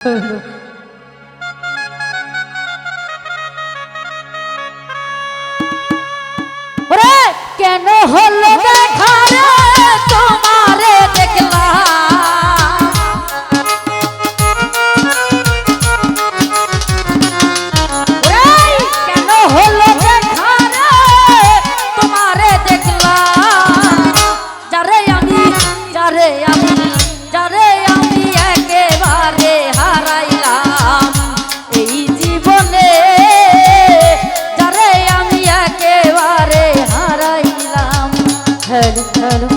কেন হলো দেখা রে তোমারে দেখলাম, কেন হলো দেখা রে তোমারে দেখলাম, যারে আমি একেবারে হারাইলাম এই জীবনে, যারে আমি একেবারে হারাইলাম। হ্যালো হ্যালো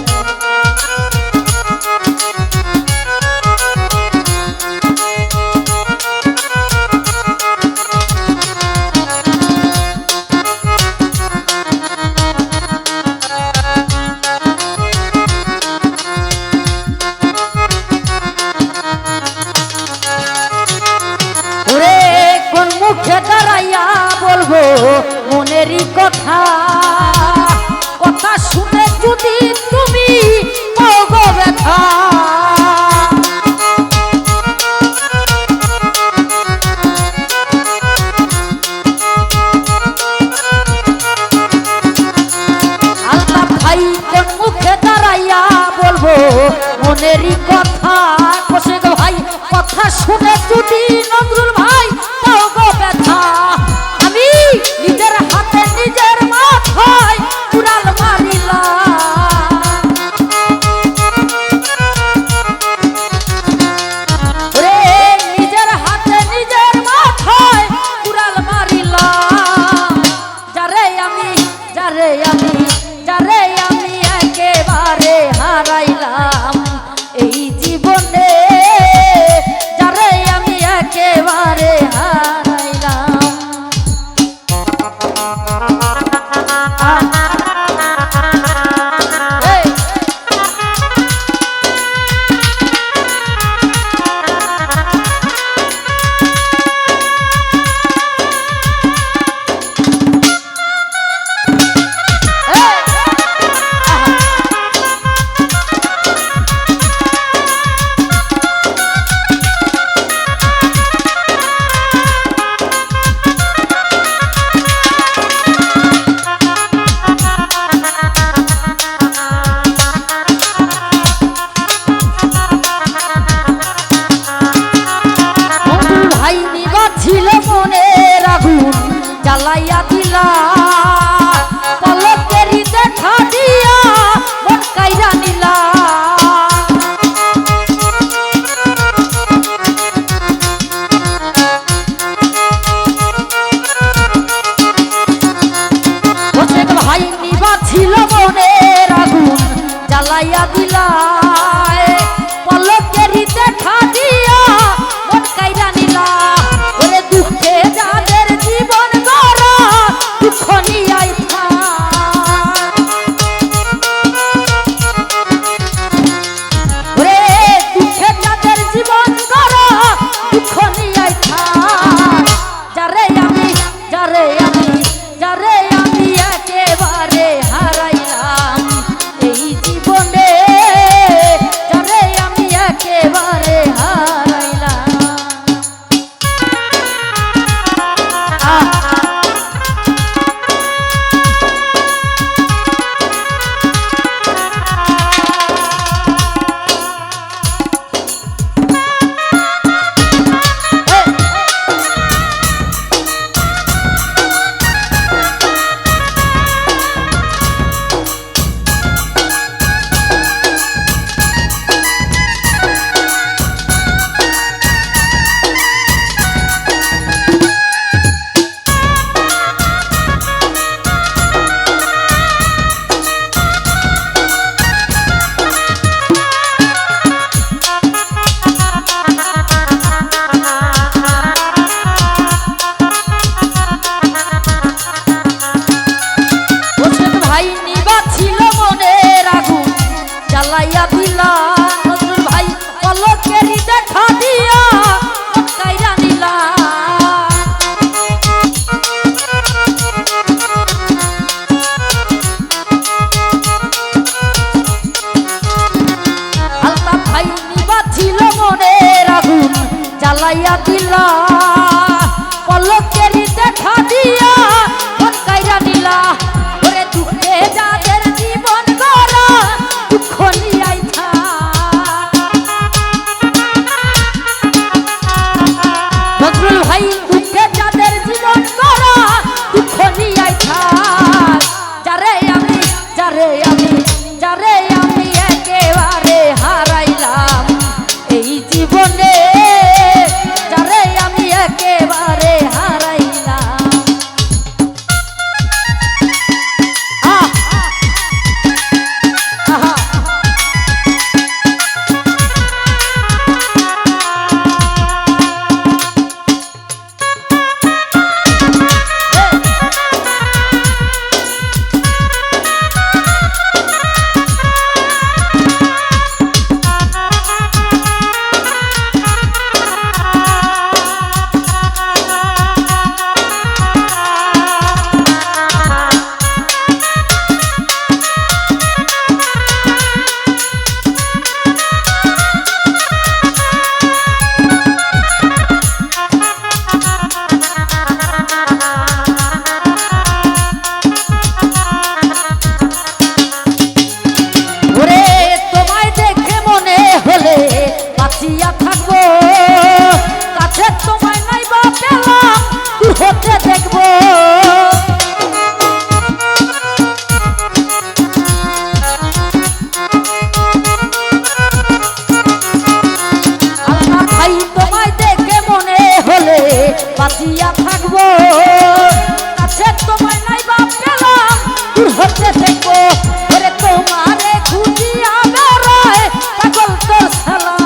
মুখে দাঁড়াইয়া বলবো মনেরই কথা, কথা শুনে যদি তুমি গো ব্যথা, আলতাফ ভাই কোন মুখে দাঁড়াইয়া বলবো মনেরই কথা, কোসে গো ভাই কথা শুনে যদি নজরুল ভাই ব্যথা, আমি নিজের হাতে নিজের মাথায় কুড়াল মারিলাম, নিজের হাতে নিজের মাথায় কুড়াল মারিলাম, যারে আমি একেবারে হারাইলাম এই জীবনে, যারে আমি একেবারে ছিল মনের আগুন জ্বালাইয়া দিলা, পলকেরই দেখা দিয়া মন কাইরা নিলা, ভাই নিবা ছিল মনের আগুন জ্বালাইয়া দিলা, পলকেরই দেখা দিয়া মন কাইরা নিলা, দুঃখে যাদের জীবন গড়া দুঃখ জ্বালাইয়া দিলা পলকেরই দেখা দিয়া মন কাইরা নিলা ওরে দুঃখে যাদের জীবন গড়া দুঃখ নিয়াই থা বদরুল ভাই দুঃখে যাদের জীবন গড়া দুঃখ নিয়াই থা যারে আমি একেবারে হারাইলাম এই জীবনে যারে আমি একেবারে হারাইলাম বাঁচিয়া থাকবো কাছে তোমায় নাই বা পেলাম দূর হতে দেখবো আল্লাহ ভাই তোমায় দেখে মনে হলে বাঁচিয়া থাকবো কাছে তোমায় নাই বা পেলাম দূর হতে দেখবো ওরে তোমারে খুঁজিয়া বেড়ায় পাগল তোর সালা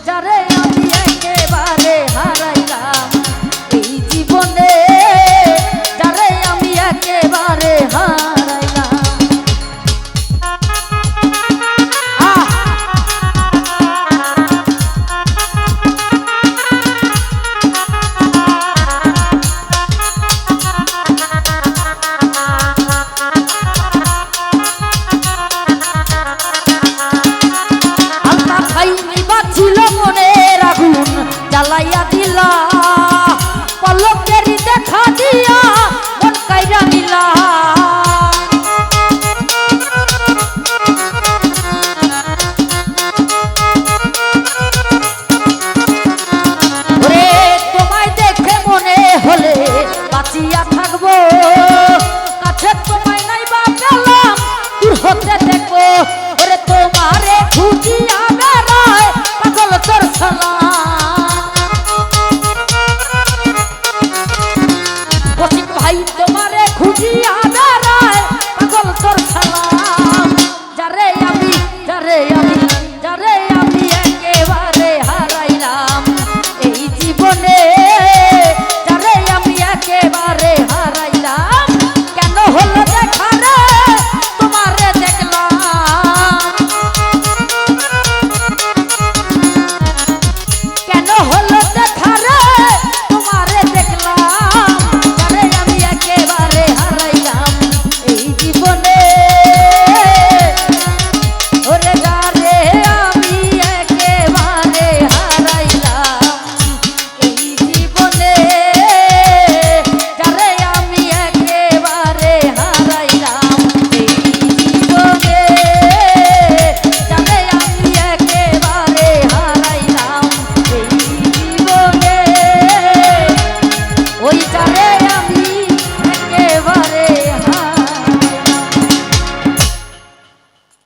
যারে আমি একেবারে হারাইলাম এই জীবনে যারে আমি একেবারে হারাইলাম ছিল মনের আগুন জ্বালাইয়া দিলা পলকেরই দেখা দিয়া মন কাইরা নিলা ওরে তোমায় দেখে মনে হলে বাঁচিয়া থাকবো কাছে তোমায় নাই বা পেলাম দূর হতে দেখবো ওরে তোমারে খুঁজিয়া বেড়ায় পাগল তোর সালাম ভাই তোমারে খুঁজিয়া বেড়ায় পাগল তোর সালাম